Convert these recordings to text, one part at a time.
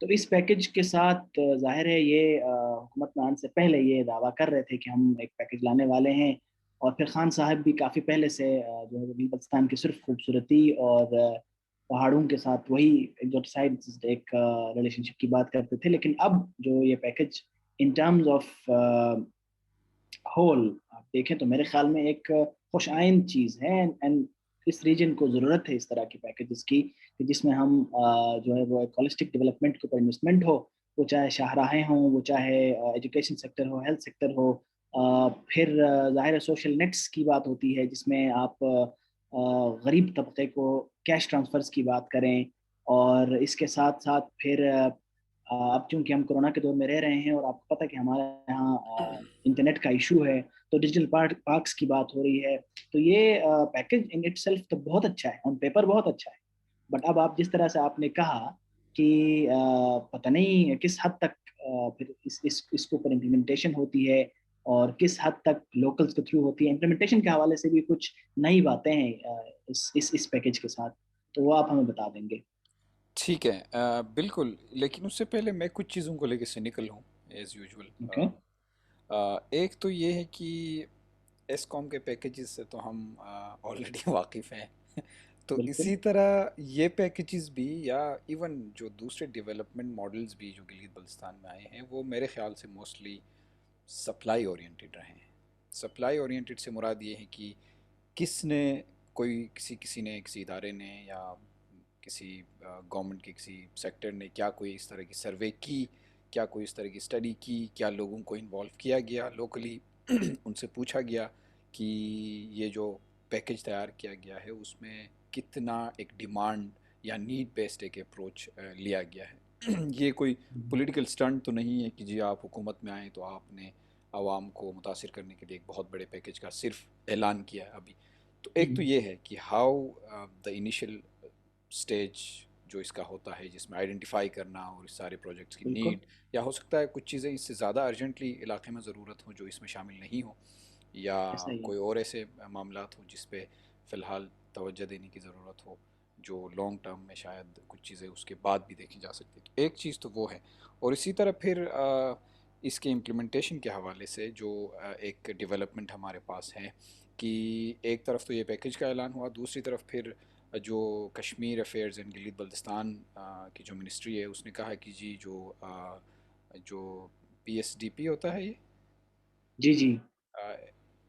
تو اس پیکج کے ساتھ ظاہر ہے یہ حکومت میں آنے سے پہلے یہ دعویٰ کر رہے تھے کہ ہم ایک پیکج لانے والے ہیں، اور پھر خان صاحب بھی کافی پہلے سے جو ہے بلوچستان کی صرف خوبصورتی اور پہاڑوں کے ساتھ وہی ایک ریلیشن شپ کی بات کرتے تھے، لیکن اب جو یہ package in terms of whole آپ دیکھیں تو میرے خیال میں ایک خوش آئند چیز ہے، اینڈ اس ریجن کو ضرورت ہے اس طرح کے پیکجز کی کہ جس میں ہم جو ہے وہ ایک ہولسٹک ڈیولپمنٹ کے اوپر انویسٹمنٹ ہو، وہ چاہے شاہراہیں ہوں، وہ چاہے ایجوکیشن سیکٹر ہو، ہیلتھ سیکٹر ہو، پھر ظاہر سوشل نیٹس کی بات ہوتی ہے جس میں آپ غریب طبقے کو کیش ٹرانسفرز کی بات کریں، اور اس کے ساتھ ساتھ پھر اب چونکہ ہم کورونا کے دور میں رہ رہے ہیں اور آپ کو پتہ کہ ہمارے یہاں انٹرنیٹ کا ایشو ہے، تو ڈیجیٹل پارکس کی بات ہو رہی ہے، تو یہ پیکج ان اٹ سیلف تو بہت اچھا ہے، آن پیپر بہت اچھا ہے، بٹ اب آپ جس طرح سے آپ نے کہا کہ پتہ نہیں کس حد تک پھر اس کے اوپر امپلیمنٹیشن ہوتی ہے اور کس حد تک لوکلز کے تھرو ہوتی ہے، امپلیمنٹیشن کے حوالے سے بھی کچھ نئی باتیں ہیں اس پیکج کے ساتھ، تو وہ آپ ہمیں بتا دیں گے؟ ٹھیک ہے، بالکل، لیکن اس سے پہلے میں کچھ چیزوں کو لے کے سینیکل ہوں ایز یوزول۔ اوکے. ایک تو یہ ہے کہ ایس کام کے پیکیجز سے تو ہم آلریڈی واقف ہیں تو بالکل. اسی طرح یہ پیکیجز بھی، یا ایون جو دوسرے ڈیولپمنٹ ماڈلز بھی جو گلگت بلتستان میں آئے ہیں، وہ میرے خیال سے موسٹلی سپلائی اورینٹیڈ رہے ہیں۔ سپلائی اورینٹیڈ سے مراد یہ ہے کہ کس نے، کوئی کسی نے، کسی ادارے نے، یا کسی گورنمنٹ کے کسی سیکٹر نے کیا کوئی اس طرح کی سروے کی، کیا کوئی اس طرح کی اسٹڈی کی، کیا لوگوں کو انوالو کیا گیا لوکلی ان سے پوچھا گیا کہ یہ جو پیکج تیار کیا گیا ہے اس میں کتنا ایک ڈیمانڈ یا نیڈ بیسڈ ایک اپروچ لیا گیا ہے یہ کوئی پولیٹیکل سٹنٹ تو نہیں ہے کہ جی آپ حکومت میں آئیں تو آپ نے عوام کو متاثر کرنے کے لیے ایک بہت بڑے پیکج کا صرف اعلان کیا ہے ابھی۔ تو ایک تو یہ ہے کہ ہاؤ دا انیشیل سٹیج جو اس کا ہوتا ہے، جس میں آئیڈینٹیفائی کرنا اور اس سارے پروجیکٹس کی بالکل. نیڈ، یا ہو سکتا ہے کچھ چیزیں اس سے زیادہ ارجنٹلی علاقے میں ضرورت ہوں جو اس میں شامل نہیں ہوں، یا ایسا ہی ہے. کوئی اور ایسے معاملات ہوں جس پہ فی الحال توجہ دینے کی ضرورت ہو، جو لانگ ٹرم میں شاید کچھ چیزیں اس کے بعد بھی دیکھی جا سکتی ہیں۔ ایک چیز تو وہ ہے، اور اسی طرح پھر اس کے امپلیمنٹیشن کے حوالے سے جو ایک ڈیولپمنٹ ہمارے پاس ہے کہ ایک طرف تو یہ پیکج کا اعلان ہوا، دوسری طرف پھر جو کشمیر افیئرز اینڈ گلگت بلتستان کی جو منسٹری ہے اس نے کہا کہ جی جو پی ایس ڈی پی ہوتا ہے، یہ جی جی.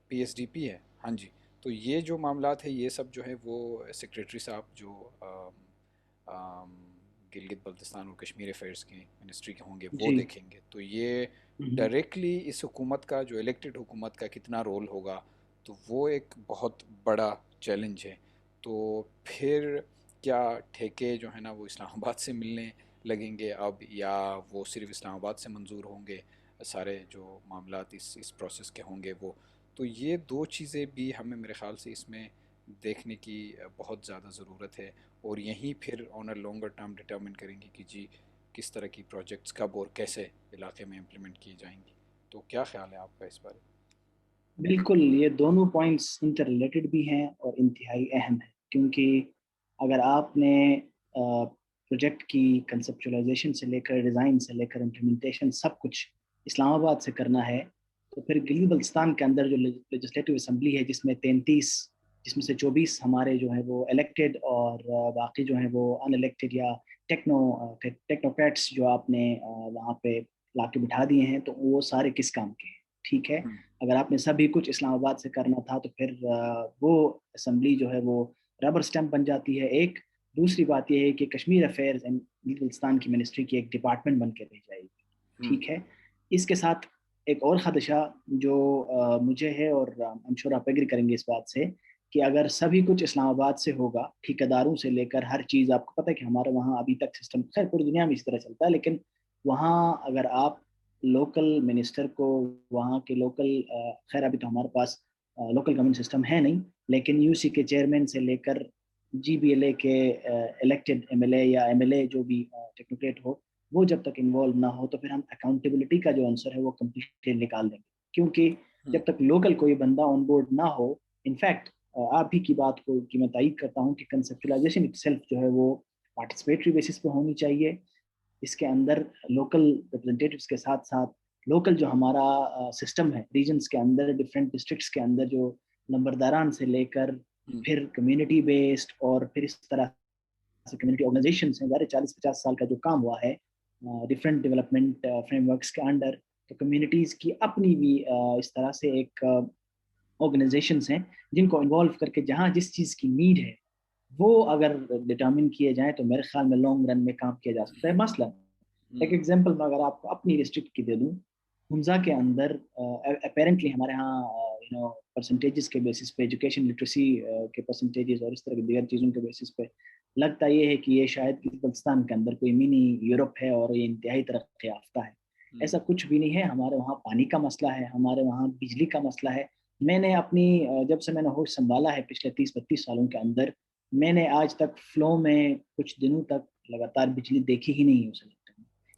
پی ایس ڈی پی ہے، ہاں جی، تو یہ جو معاملات ہے یہ سب جو ہے وہ سیکریٹری صاحب جو آم، گلگت بلتستان اور کشمیر افیئرس کی منسٹری کے ہوں گے وہ جی. دیکھیں گے، تو یہ ہوں. ڈائریکٹلی اس حکومت کا، جو الیکٹڈ حکومت کا کتنا رول ہوگا، تو وہ ایک بہت بڑا چیلنج ہے۔ تو پھر کیا ٹھیکے جو ہے نا وہ اسلام آباد سے ملنے لگیں گے اب، یا وہ صرف اسلام آباد سے منظور ہوں گے سارے جو معاملات اس پروسیس کے ہوں گے وہ؟ تو یہ دو چیزیں بھی ہمیں میرے خیال سے اس میں دیکھنے کی بہت زیادہ ضرورت ہے، اور یہیں پھر آن اے لانگر ٹرم ڈٹرمن کریں گے کہ جی کس طرح کی پروجیکٹس کب اور کیسے علاقے میں امپلیمنٹ کی جائیں گی۔ تو کیا خیال ہے آپ کا اس بارے؟ بالکل، یہ دونوں پوائنٹس انٹر ریلیٹڈ بھی ہیں اور انتہائی اہم ہیں، کیونکہ اگر آپ نے پروجیکٹ کی کنسپچولائزیشن سے لے کر ڈیزائن سے لے کر امپلیمنٹیشن سب کچھ اسلام آباد سے کرنا ہے، تو پھر گلگت بلتستان کے اندر جو لیجسلیٹو اسمبلی ہے جس میں 33، جس میں سے 24 ہمارے جو ہیں وہ الیکٹڈ اور باقی جو ہیں وہ ان الیکٹڈ یا ٹیکنوکریٹس جو آپ نے وہاں پہ لا کے بٹھا دیے ہیں، تو وہ سارے کس کام کے ہیں؟ ٹھیک ہے، ہوں اگر آپ نے سبھی کچھ اسلام آباد سے کرنا تھا تو پھر وہ اسمبلی جو ہے وہ ربر اسٹمپ بن جاتی ہے ایک۔ دوسری بات یہ ہے کہ کشمیر افیئرز اینڈ بلوچستان کی منسٹری کی ایک ڈپارٹمنٹ بن کے رہ جائے گی، ہوں ٹھیک ہے۔ اس کے ساتھ ایک اور خدشہ جو مجھے ہے، اور I'm sure آپ ایگری کریں گے اس بات سے، کہ اگر سبھی کچھ اسلام آباد سے ہوگا، ٹھیکیداروں سے لے کر ہر چیز، آپ کو پتہ ہے کہ ہمارے وہاں ابھی تک سسٹم، خیر پوری دنیا میں اس طرح چلتا ہے، لیکن وہاں اگر آپ لوکل منسٹر کو، وہاں کے لوکل، خیر ابھی تو ہمارے پاس لوکل گورنمنٹ سسٹم ہے نہیں، لیکن یو سی کے چیئرمین سے لے کر جی بی ایل اے کے الیکٹڈ ایم ایل اے یا ایم ایل اے جو بھی ٹیکنوکریٹ ہو، وہ جب تک انوالو نہ ہو تو پھر ہم اکاؤنٹیبلٹی کا جو آنسر ہے وہ کمپلیٹلی نکال دیں گے، کیونکہ ہوں جب تک لوکل کوئی بندہ آن بورڈ نہ ہو، انفیکٹ آپ ہی کی بات کو میں تائید کرتا ہوں کہ کنسپچلائزیشن اٹ سیلف جو ہے وہ پارٹیسپیٹری بیسس پہ ہونی چاہیے، اس کے اندر لوکل ریپرزنٹیٹیوس کے ساتھ ساتھ لوکل جو ہمارا سسٹم ہے ریجنس کے اندر ڈفرینٹ ڈسٹرکٹس کے اندر جو نمبرداران سے لے کر پھر کمیونٹی بیسڈ اور پھر اس طرح سے کمیونٹی آرگنائزیشنس ہیں 40-50 سال کا جو کام ہوا ہے ڈفرینٹ ڈیولپمنٹ فریم ورکس کے انڈر، تو کمیونٹیز کی اپنی بھی اس طرح سے ایک آرگنائزیشنس ہیں جن کو انوالو کر کے جہاں جس چیز کی نیڈ ہے وہ اگر ڈٹرمن کیے جائیں تو میرے خیال میں لانگ رن میں کام کیا جا سکتا ہے. مثلا ایک ایگزامپل میں اگر آپ کو اپنی ڈسٹرکٹ کی دے دوں، ہنزا کے اندر اپیرنٹلی ہمارے ہاں پرسنٹیجز کے بیسس پہ ایجوکیشن لٹریسی کے پرسنٹیجز اور اس طرح کی دیگر چیزوں کے بیسس پہ لگتا یہ ہے کہ یہ شاید بلتستان کے اندر کوئی منی یورپ ہے اور یہ انتہائی ترقی یافتہ ہے. ایسا کچھ بھی نہیں ہے. ہمارے وہاں پانی کا مسئلہ ہے، ہمارے وہاں بجلی کا مسئلہ ہے. میں نے اپنی جب سے میں نے ہوش سنبھالا ہے پچھلے 30-32 سالوں کے اندر، میں نے آج تک فلو میں کچھ دنوں تک لگاتار بجلی دیکھی ہی نہیں. اسے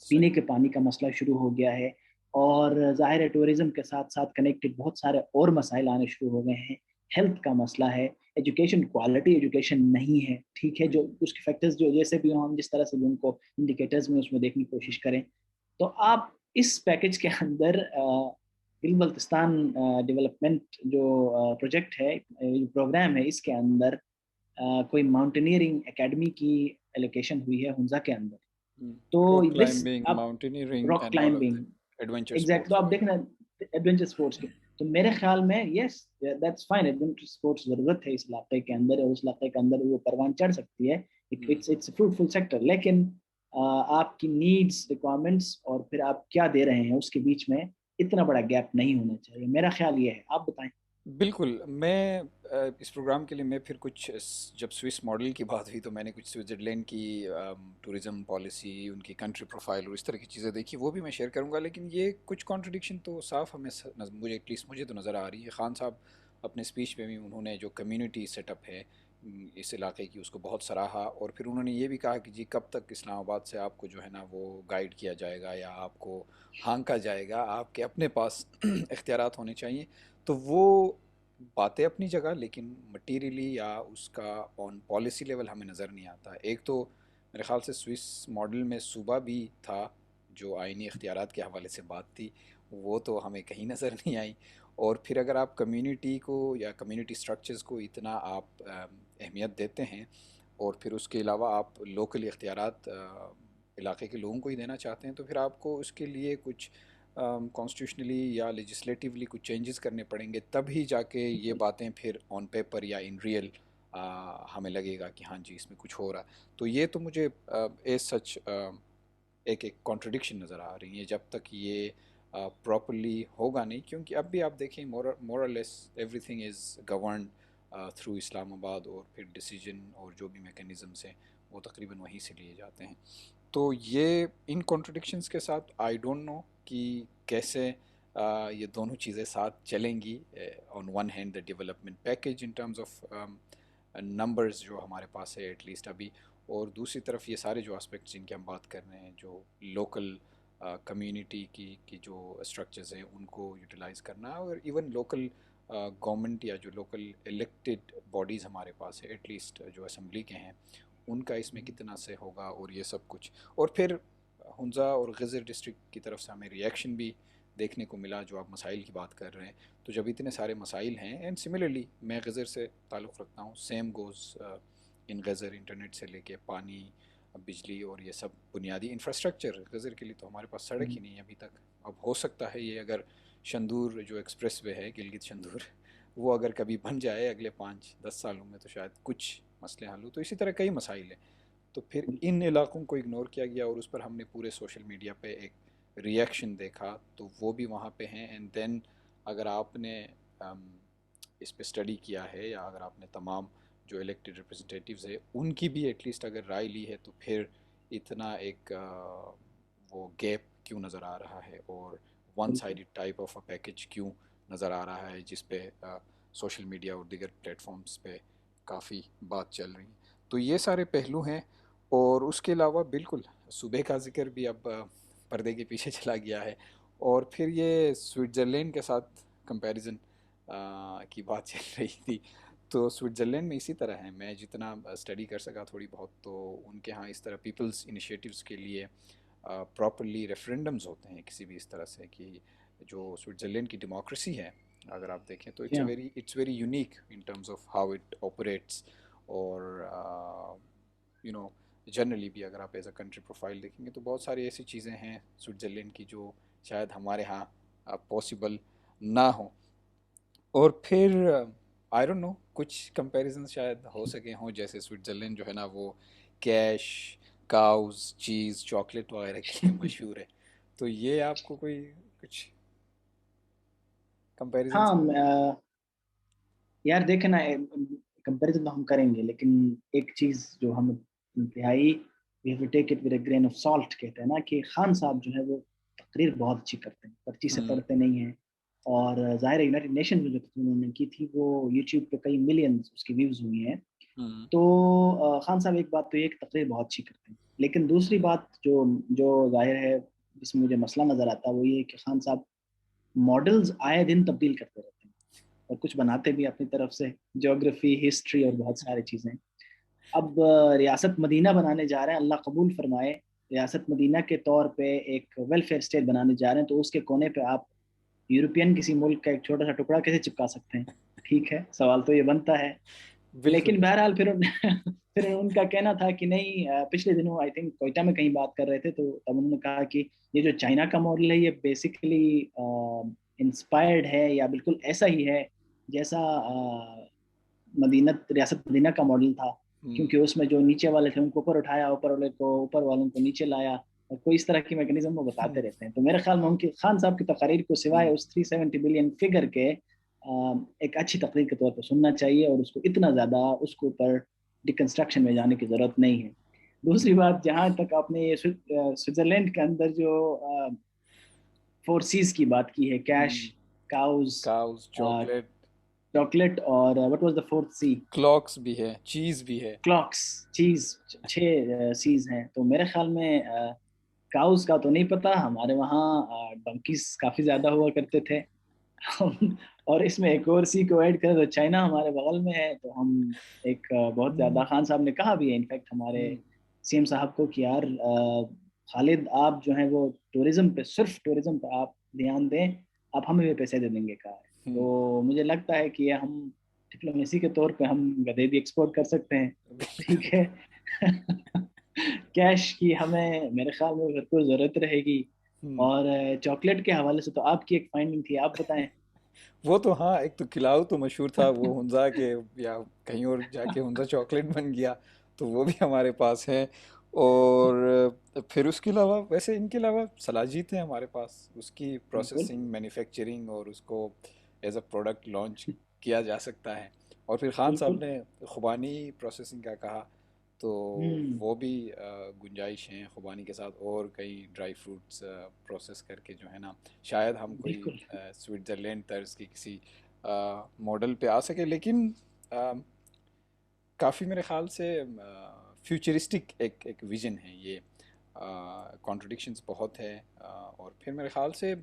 پینے کے پانی کا مسئلہ شروع ہو گیا ہے، اور ظاہر ہے ٹورزم کے ساتھ ساتھ کنیکٹڈ بہت سارے اور مسائل آنے شروع ہو گئے ہیں. ہیلتھ کا مسئلہ ہے، ایجوکیشن کوالٹی ایجوکیشن نہیں ہے. ٹھیک ہے، جو اس کے فیکٹرز جو جیسے بھی ہوں، ہم جس طرح سے بھی ان کو انڈیکیٹرز میں اس میں دیکھنے کی کوشش کریں، تو آپ اس پیکج کے اندر گل بلتستان ڈیولپمنٹ جو پروجیکٹ ہے، پروگرام ہے، اس کے اندر کوئی ماؤنٹینئرنگ اکیڈمی کی ایلوکیشن ہوئی ہے ہنزا کے اندر. تو راک دس کلائمبنگ، آپ mountaineering rock and all of climbing that, adventure exact, تو اسپورٹس آپ وغیرہ. دیکھنا ایڈونچر اسپورٹس کے، تو میرے خیال میں yes that's fine. Adventure sports ضرورت ہے اس علاقے کے اندر، اور اس علاقے کے اندر وہ پروان چڑھ سکتی ہے. It's fruitful sector. لیکن آپ کی نیڈس، ریکوائرمنٹس اور پھر آپ کیا دے رہے ہیں اس کے بیچ میں اتنا بڑا گیپ نہیں ہونا چاہیے. میرا خیال یہ ہے. آپ بتائیں. بالکل. میں اس پروگرام کے لیے میں پھر کچھ جب سوئس ماڈل کی بات ہوئی تو میں نے کچھ سوئٹزرلینڈ کی ٹورزم پالیسی، ان کی کنٹری پروفائل اور اس طرح کی چیزیں دیکھی، وہ بھی میں شیئر کروں گا. لیکن یہ کچھ کانٹرڈکشن تو صاف ہمیں مجھے ایٹ لیسٹ مجھے تو نظر آ رہی ہے. خان صاحب اپنے اسپیچ میں بھی انہوں نے جو کمیونٹی سیٹ اپ ہے اس علاقے کی اس کو بہت سراہا، اور پھر انہوں نے یہ بھی کہا کہ جی کب تک اسلام آباد سے آپ کو جو ہے نا وہ گائیڈ کیا جائے گا یا آپ کو ہانکا جائے گا، آپ کے اپنے پاس اختیارات ہونے چاہیے. تو وہ باتیں اپنی جگہ، لیکن مٹیریلی یا اس کا آن پالیسی لیول ہمیں نظر نہیں آتا. ایک تو میرے خیال سے سوئس ماڈل میں صوبہ بھی تھا جو آئینی اختیارات کے حوالے سے بات تھی، وہ تو ہمیں کہیں نظر نہیں آئی. اور پھر اگر آپ کمیونٹی کو یا کمیونٹی سٹرکچرز کو اتنا آپ اہمیت دیتے ہیں اور پھر اس کے علاوہ آپ لوکل اختیارات علاقے کے لوگوں کو ہی دینا چاہتے ہیں، تو پھر آپ کو اس کے لیے کچھ کانسٹیٹیوشنلی یا لیجسلیٹیولی کچھ چینجز کرنے پڑیں گے، تب ہی جا کے یہ باتیں پھر آن پیپر یا ان ریئل ہمیں لگے گا کہ ہاں جی اس میں کچھ ہو رہا ہے. تو یہ تو مجھے ایز سچ ایک کانٹرڈکشن نظر آ رہی ہے جب تک یہ پراپرلی ہوگا نہیں. کیونکہ اب بھی آپ دیکھیں مور اور less everything is governed through Islamabad, اور پھر ڈیسیجن اور جو بھی میکینزمس ہیں وہ تقریباً وہیں سے لیے جاتے ہیں. تو یہ ان کانٹرڈکشنس کے ساتھ آئی ڈونٹ نو کہ کیسے یہ دونوں چیزیں ساتھ چلیں گی. On one hand the development package in terms of numbers جو ہمارے پاس ہے ایٹ لیسٹ ابھی، اور دوسری طرف یہ سارے جو اسپیکٹس جن کے ہم بات کر رہے ہیں، جو لوکل کمیونٹی کی جو اسٹرکچرز ہیں ان کو یوٹیلائز کرنا، اور ایون لوکل گورنمنٹ یا جو لوکل الیکٹڈ باڈیز ہمارے پاس ہے ایٹ لیسٹ جو اسمبلی کے ہیں، ان کا اس میں کتنا سے ہوگا، اور یہ سب کچھ. اور پھر ہنزا اور غزر ڈسٹرکٹ کی طرف سے ہمیں ریئیکشن بھی دیکھنے کو ملا جو آپ مسائل کی بات کر رہے ہیں. تو جب اتنے سارے مسائل ہیں، اینڈ سملرلی میں غزر سے تعلق رکھتا ہوں، سیم گوز ان غزر، انٹرنیٹ سے لے کے پانی، بجلی اور یہ سب بنیادی انفراسٹرکچر. غزر کے لیے تو ہمارے پاس سڑک ہی نہیں ہے ابھی تک. اب ہو سکتا ہے یہ اگر شندور جو ایکسپریس وے ہے گلگت شندور، وہ اگر کبھی بن جائے اگلے 5-10 سالوں میں، تو شاید کچھ مسئلے حل ہو. تو اسی طرح کئی مسائل ہیں. تو پھر ان علاقوں کو اگنور کیا گیا اور اس پر ہم نے پورے سوشل میڈیا پہ ایک ریئیکشن دیکھا، تو وہ بھی وہاں پہ ہیں. اینڈ دین اگر آپ نے اس پہ اسٹڈی کیا ہے، یا اگر آپ نے تمام جو الیکٹڈ ریپرزنٹیٹیوز ہیں ان کی بھی ایٹ لیسٹ اگر رائے لی ہے، تو پھر اتنا ایک وہ گیپ کیوں نظر آ رہا ہے، اور ون بالکل sided type of a package کیوں نظر آ رہا ہے، جس پہ سوشل میڈیا اور دیگر پلیٹ فارمز پہ کافی بات چل رہی ہے. تو یہ سارے پہلو ہیں. اور اس کے علاوہ بالکل صوبے کا ذکر بھی اب پردے کے پیچھے چلا گیا ہے. اور پھر یہ سوئٹزرلینڈ کے ساتھ کمپیریزن کی بات چل رہی تھی. تو سوئٹزرلینڈ میں اسی طرح ہے، میں جتنا اسٹڈی کر سکا تھوڑی بہت، تو ان کے ہاں اس طرح پیپلز انیشیٹوز کے لیے پراپرلی ریفرینڈمز ہوتے ہیں کسی بھی اس طرح سے کہ جو سوئٹزرلینڈ کی ڈیموکریسی ہے اگر آپ دیکھیں تو کیا it's very unique in terms of how it operates. اور یو نو جنرلی بھی اگر آپ ایز اے کنٹری پروفائل دیکھیں گے تو بہت ساری ایسی چیزیں ہیں سوئٹزرلینڈ کی جو شاید ہمارے ہاں پاسبل نہ ہوں. اور پھر آئی ڈونٹ نو کچھ کمپیریزن شاید ہو سکے ہوں جیسے سوئٹزرلینڈ جو ہے نا وہ کیش کاؤز چیز چاکلیٹ وغیرہ کے لیے مشہور ہے. تو یہ آپ کو کوئی کچھ کمپیریزن ہاں سے؟ یار دیکھیں نا، کمپیریزن تو ہم کریں گے، لیکن ایک چیز جو ہم انتہائی we have to take it with a grain of salt کہتے ہیں نا، کہ خان صاحب جو ہے وہ تقریر بہت اچھی کرتے ہیں، پرچی سے ہوں پڑھتے نہیں ہیں. اور ظاہر ہے یونائٹڈ نیشن میں جو انہوں نے کی تھی وہ یوٹیوب پہ کئی ملینز اس کی ویوز ہوئی ہیں. ہوں تو خان صاحب ایک بات تو یہ کہ تقریر بہت اچھی کرتے ہیں، لیکن دوسری بات جو ظاہر ہے جس میں مجھے مسئلہ نظر آتا ہے وہ یہ کہ خان صاحب ماڈلز آئے دن تبدیل کرتے رہتے ہیں اور کچھ بناتے بھی اپنی طرف سے، جیوگرافی، ہسٹری اور بہت ساری چیزیں. اب ریاست مدینہ بنانے جا رہے ہیں، اللہ قبول فرمائے، ریاست مدینہ کے طور پہ ایک ویلفیئر اسٹیٹ بنانے جا رہے ہیں، تو اس کے کونے پہ آپ یورپین کسی ملک کا ایک چھوٹا سا ٹکڑا کیسے چپکا سکتے ہیں؟ ٹھیک ہے، سوال تو یہ بنتا ہے. بالکل. لیکن بہرحال پھر ان کا کہنا تھا کہ نہیں، پچھلے دنوں آئی تھنک کوئٹہ میں کہیں بات کر رہے تھے تو تب انہوں نے کہا کہ یہ جو چائنا کا ماڈل ہے یہ بیسیکلی انسپائرڈ ہے یا بالکل ایسا ہی ہے جیسا ریاست مدینہ کا ماڈل تھا، ہوں کیونکہ اس میں جو نیچے والے تھے ان کو اوپر اٹھایا، اوپر والوں کو نیچے لایا، اور کوئی اس طرح کی میکنزم وہ ہوں بتاتے رہتے ہیں. تو میرے خیال میں ان کی خان صاحب کی تقاریر کو سوائے ہوں اس 370 بلین فگر کے ایک اچھی تقریر کے طور پر سننا چاہیے، اور اس کو اتنا زیادہ اس کے اوپر ڈیکنسٹرکشن میں جانے کی ضرورت نہیں ہے. دوسری بات، جہاں تک آپ نے یہ سوئٹزرلینڈ کے اندر جو فور سیز کی بات کی ہے، کیش، ہوں کاؤز، کاؤز چاکلیٹ چاکلیٹ، اور what was the fourth C? Clocks بھی ہے چیز بھی ہے. کلاکس، چیز. 6 سیز ہیں. تو میرے خیال میں کاؤز کا تو نہیں پتا، ہمارے وہاں ڈنکیز کافی زیادہ ہوا کرتے تھے. اور اس میں ایک اور سی کو ایڈ کریں تو چائنا ہمارے بغل میں ہے، تو ہم ایک بہت ہوں زیادہ، خان صاحب نے کہا بھی ہے انفیکٹ ہمارے ہوں سی ایم صاحب کو کہ یار خالد آپ جو ہیں وہ ٹورزم پہ، صرف ٹورزم پہ آپ دھیان دیں، آپ ہمیں بھی پیسے دے دیں گے. کہا ہے. ہوں تو مجھے لگتا ہے کہ یہ ہم ڈپلومیسی کے طور پہ ہم گدھے بھی ایکسپورٹ کر سکتے ہیں. ٹھیک ہے. کیش کی ہمیں میرے خیال میں بھرپور ضرورت رہے گی. ہوں اور چاکلیٹ کے حوالے سے تو آپ کی ایک فائنڈنگ تھی، آپ بتائیں. وہ تو ہاں ایک تو کھلاؤ تو مشہور تھا وہ ہنزا کے یا کہیں اور جا کے ہنزا چاکلیٹ بن گیا تو وہ بھی ہمارے پاس ہے. اور پھر اس کے علاوہ ویسے ان کے علاوہ صلاحیت ہے ہمارے پاس اس کی بالکل پروسیسنگ مینوفیکچرنگ اور اس کو ایز اے پروڈکٹ لانچ کیا جا سکتا ہے. اور پھر خان صاحب بالکل. نے خوبانی پروسیسنگ کا کہا تو ہوں. وہ بھی گنجائش ہیں خوبانی کے ساتھ اور کئی ڈرائی فروٹس پروسیس کر کے جو ہے نا شاید ہم کوئی بالکل. سوئٹزرلینڈ طرز کی کسی ماڈل پہ آ سکے. لیکن کافی میرے خیال سے فیوچرسٹک ایک ویژن ہے یہ. کانٹرڈکشنز بہت ہے. اور پھر میرے خیال سے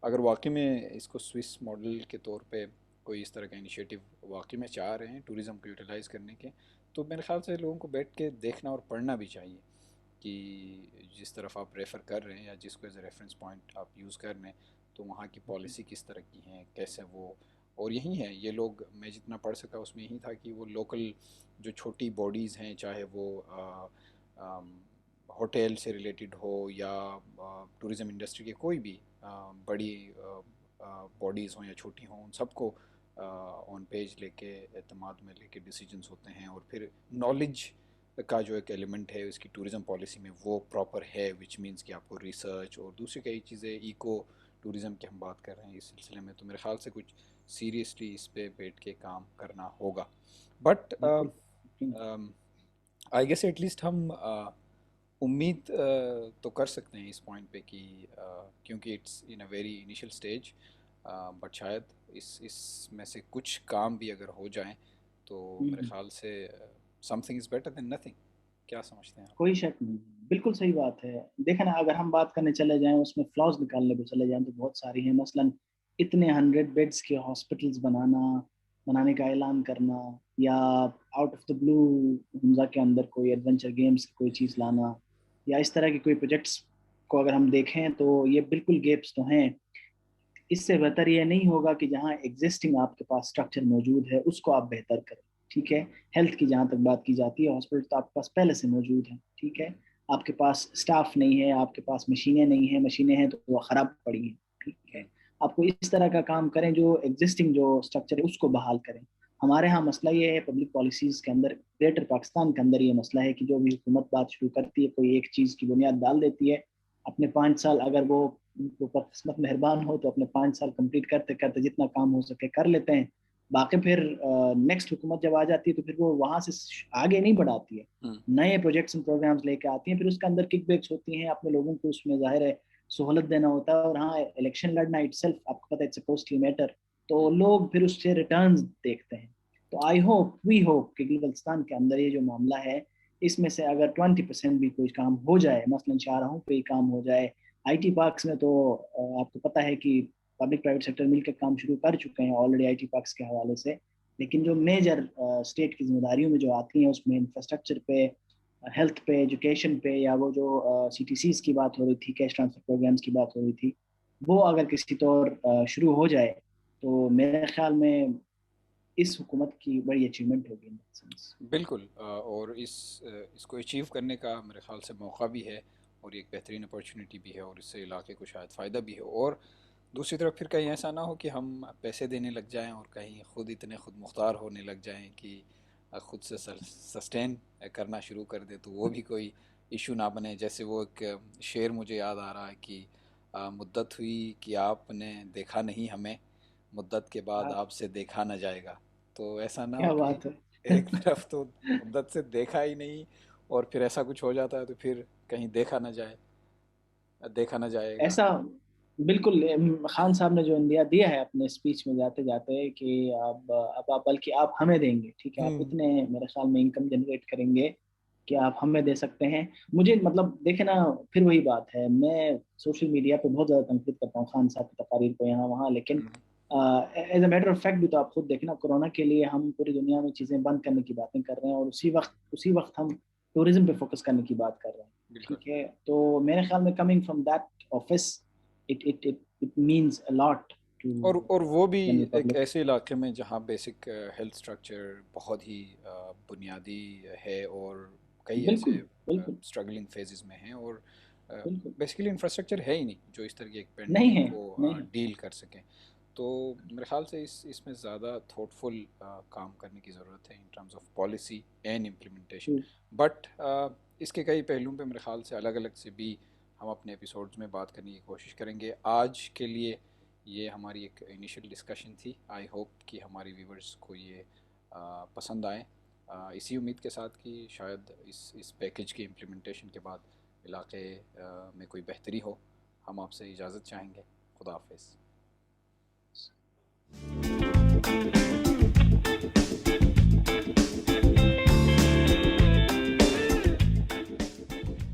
اگر واقعی میں اس کو سوئس ماڈل کے طور پہ کوئی اس طرح کا انیشیٹو واقعی میں چاہ رہے ہیں ٹوریزم کو یوٹیلائز کرنے کے تو میرے خیال سے لوگوں کو بیٹھ کے دیکھنا اور پڑھنا بھی چاہیے کہ جس طرف آپ ریفر کر رہے ہیں یا جس کو ایز اے ریفرنس پوائنٹ آپ یوز کر رہے ہیں تو وہاں کی پالیسی کس طرح کی ہیں کیسے وہ. اور یہی ہے یہ لوگ میں جتنا پڑھ سکا اس میں یہی تھا کہ وہ لوکل جو چھوٹی باڈیز ہیں چاہے وہ ہوٹل سے ریلیٹڈ ہو یا ٹورزم انڈسٹری کے کوئی بھی بڑی باڈیز ہوں یا چھوٹی ہوں ان سب کو آن پیج لے کے اعتماد میں لے کے ڈیسیجنس ہوتے ہیں. اور پھر نالج کا جو ایک ایلیمنٹ ہے اس کی ٹورزم پالیسی میں وہ پراپر ہے وچ مینس کہ آپ کو ریسرچ اور دوسری کئی چیزیں ایکو ٹورزم کی ہم بات کر رہے ہیں اس سلسلے میں تو میرے خیال سے کچھ سیریسلی اس پہ بیٹھ کے کام کرنا ہوگا. بٹ بالکل. آئی گیس ایٹ لیسٹ ہم امید تو کر سکتے ہیں اس پوائنٹ پہ کہ کیونکہ it's in a very initial stage but شاید اس میں سے کچھ کام بھی اگر ہو جائیں تو میرے خیال سے some thing is better than nothing. کیا سمجھتے ہیں آپ؟ کوئی شک نہیں، بالکل صحیح بات ہے. دیکھیں نا، اگر ہم بات کرنے چلے جائیں اس میں فلاز نکالنے کو چلے جائیں تو بہت ساری ہیں. مثلا اتنے 100 بیڈس کے ہاسپٹلس بنانے کا اعلان کرنا، یا آؤٹ آف دا بلو حمزہ کے اندر کوئی ایڈونچر گیمز کی کوئی چیز لانا، یا اس طرح کی کوئی پروجیکٹس کو اگر ہم دیکھیں تو یہ بالکل گیپس تو ہیں. اس سے بہتر یہ نہیں ہوگا کہ جہاں ایگزسٹنگ آپ کے پاس اسٹرکچر موجود ہے اس کو آپ بہتر کریں. ٹھیک ہے, ہیلتھ کی جہاں تک بات کی جاتی ہے, ہاسپٹل تو آپ کے پاس پہلے سے موجود ہیں. ٹھیک ہے, آپ کے پاس اسٹاف نہیں ہے, آپ کے پاس مشینیں نہیں ہیں, مشینیں ہیں تو وہ خراب پڑی ہیں. ٹھیک ہے, آپ کو اس طرح کا کام کریں جو ایگزسٹنگ جو اسٹرکچر ہے اس کو بحال کریں. ہمارے ہاں مسئلہ یہ ہے پبلک پالیسیز کے اندر, گریٹر پاکستان کے اندر یہ مسئلہ ہے کہ جو بھی حکومت بات شروع کرتی ہے, کوئی ایک چیز کی بنیاد ڈال دیتی ہے, اپنے 5 سال اگر وہ اوپر قسمت مہربان ہو تو اپنے 5 سال کمپلیٹ کرتے کرتے جتنا کام ہو سکے کر لیتے ہیں. باقی پھر نیکسٹ حکومت جب آ جاتی ہے تو پھر وہ وہاں سے آگے نہیں بڑھاتی ہے, نئے پروجیکٹس اینڈ پروگرامز لے کے آتی ہیں. پھر اس کے اندر کک بیکس ہوتی ہیں, اپنے لوگوں کو اس میں ظاہر ہے سہولت دینا ہوتا ہے. اور ہاں, الیکشن لڑنا اٹ سیلف آپ کو پتہ ہے اٹس اے کوسٹلی میٹر, تو لوگ پھر اس سے ریٹرنز دیکھتے ہیں. تو آئی ہوپ وی ہوپ کہ بلوچستان کے اندر یہ جو معاملہ ہے اس میں سے اگر 20% بھی کوئی کام ہو جائے, مثلاً شاہراہوں پہ ہی کام ہو جائے. آئی ٹی پارکس میں تو آپ کو پتہ ہے کہ پبلک پرائیویٹ سیکٹر مل کے کام شروع کر چکے ہیں آلریڈی آئی ٹی پارکس کے حوالے سے. لیکن جو میجر اسٹیٹ کی ذمہ داریوں میں جو آتی ہیں اس میں انفراسٹرکچر پہ, ہیلتھ پہ, ایجوکیشن پہ, یا وہ جو سی ٹی سیز کی بات ہو رہی تھی, کیش ٹرانسفر پروگرامس کی بات ہو رہی تھی, وہ اگر کسی طور شروع ہو جائے تو میرے خیال میں اس حکومت کی بڑی اچیومنٹ ہوگی ان سینس. بالکل اور اس کو اچیو کرنے کا میرے خیال سے موقع بھی ہے اور ایک بہترین اپارچونیٹی بھی ہے, اور اس سے علاقے کو شاید فائدہ بھی ہے. اور دوسری طرف پھر کہیں ایسا نہ ہو کہ ہم پیسے دینے لگ جائیں اور کہیں خود اتنے خود مختار ہونے لگ جائیں کہ خود سے سسٹین کرنا شروع کر دے, تو وہ بھی کوئی ایشو نہ بنے. جیسے وہ ایک شعر مجھے یاد آ رہا ہے کہ مدت ہوئی کہ آپ نے دیکھا نہیں ہمیں, مدت کے بعد آپ سے دیکھا نہ جائے گا. تو ایسا نہ ہو کیا کہ بات ہے. ایک طرف تو مدت سے دیکھا ہی نہیں اور پھر ایسا کچھ ہو جاتا ہے تو پھر کہیں دیکھا نہ جائے گا. ایسا بالکل خان صاحب نے جو انڈیا دیا ہے اپنے اسپیچ میں جاتے جاتے کہ اب آپ بلکہ آپ ہمیں دیں گے. ٹھیک ہے, آپ ہوں اتنے میرے خیال میں انکم جنریٹ کریں گے کہ آپ ہمیں دے سکتے ہیں. مجھے مطلب دیکھیں نا, پھر وہی بات ہے, میں سوشل میڈیا پہ بہت زیادہ تنقید کرتا ہوں خان صاحب کی تقاریر کو یہاں وہاں, لیکن ہوں as a matter of fact بھی تو آپ خود دیکھیں نا, کورونا کے لیے ہم پوری دنیا میں چیزیں بند کرنے کی باتیں کر رہے ہیں اور اسی وقت ہم ٹورزم پہ فوکس کرنے کی بات کر رہے ہیں. بالکل. ٹھیک ہے, تو میرے خیال میں coming from that office it means a lot to اور وہ بھی general ایک public. ایسے علاقے میں جہاں بیسک ہیلتھ سٹرکچر بہت ہی بنیادی ہے اور کئی بالکل ایسے بالکل اسٹرگلنگ فیزز میں ہیں, اور بالکل بیسیکلی انفراسٹرکچر ہے ہی نہیں جو اس طرح کی ایک نہیں پینڈیمک ہے, کو نہیں ہے. ڈیل کر سکیں. تو میرے خیال سے اس میں زیادہ تھوٹ فل کام کرنے کی ضرورت ہے in terms of policy and implementation. True. But اس کے کئی پہلوؤں پہ میرے خیال سے الگ الگ سے بھی ہم اپنے ایپیسوڈز میں بات کرنے کی کوشش کریں گے. آج کے لیے یہ ہماری ایک انیشیل ڈسکشن تھی. آئی ہوپ کہ ہماری ویورز کو یہ پسند آئیں, اسی امید کے ساتھ کہ شاید اس پیکیج کی امپلیمنٹیشن کے بعد علاقے میں کوئی بہتری ہو. ہم آپ سے اجازت چاہیں گے. خدا حافظ.